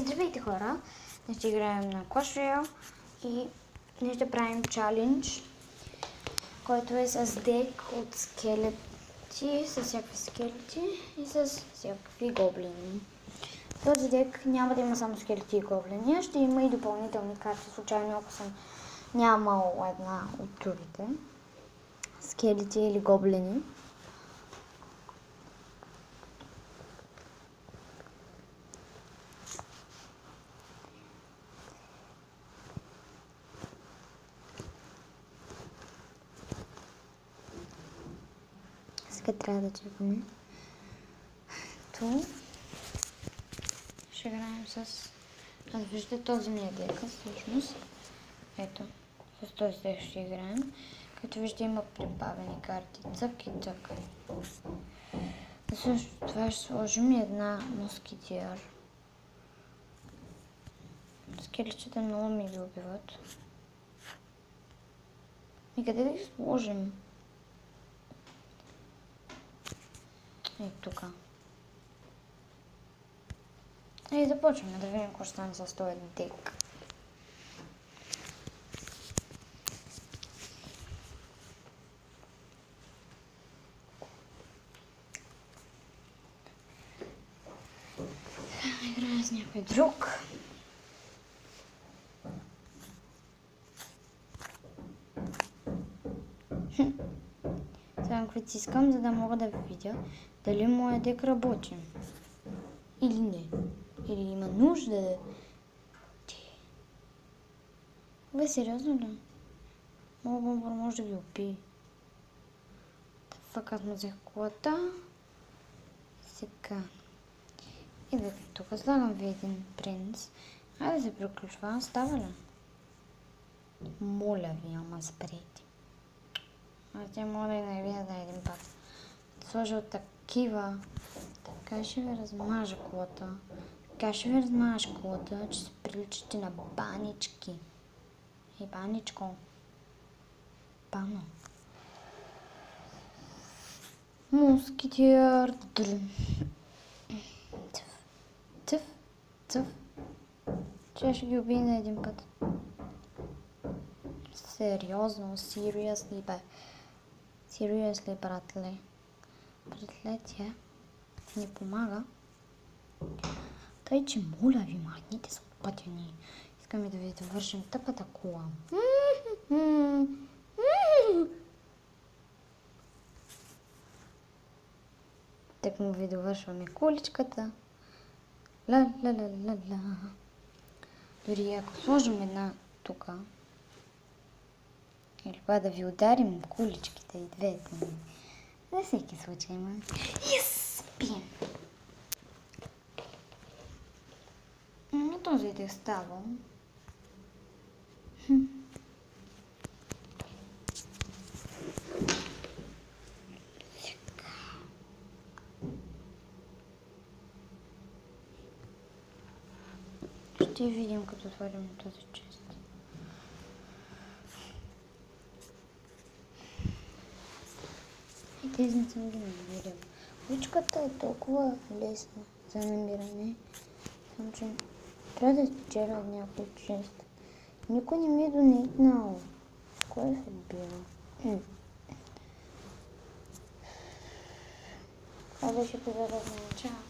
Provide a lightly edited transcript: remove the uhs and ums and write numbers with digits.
Здравейте хора! Днес ще играем на Clash Royale и днес ще правим чалендж, който е с дек от скелети, с всякакви скелети и с всякакви гоблини. Този дек няма да има само скелети и гоблини, ще има и допълнителни карти, случайно ако съм нямал една от другите скелети или гоблини. Сега трябва да чекаме. Тук ще играем с... Аз виждате, този ми е дека, всъщност. Ето, с този дек ще играем. Като виждате, има прибавени карти. Цък и цък. Също това ще сложим и една москитиер. Скелетите много ми ги убиват. И къде да ги сложим? И тук. И започваме да видим какво ще стане с този дек. Играя с някой друг. Сега притискам, за да мога да видя дали моя дек работи. Или не. Или има нужда да... Бе, сериозно ли? Моят бомбър може да ги убие. Така аз му взех колата. Сега. И да тук слагам ви един принц. Айде да се приключва. Става ли? Моля ви, ама спрете. Аз тя мога да и не видя на един път. Сложа от такива. Така ще ви размажа колата. Така ще ви размажеш колата, че се приличате на банички. Ей, баничко. Пано. Москитиер. Цъф. Цъф. Че ще ги убие на един път. Сериозно, seriously, бе. Seriously, братле. Братле, тя ни помага. Тъй, че моля ви, махните се от пътя ни. Искаме да ви довършим тъпата кола. Так му ви довършваме количката. Ла-ла-ла-ла-ла. Дори ако сложим една тука, или па да ви ударим куличките и двете. За всеки случай, ма. Yes! Спим! Този дек става. Ще видим като отворим този чест. И тези не съм ги намерил. Ручката е толкова лесна за намиране. Само че трябва да спечеля от някой чест. Никой не ми е донетнал. Кой се бива? Това беше подарък на начало.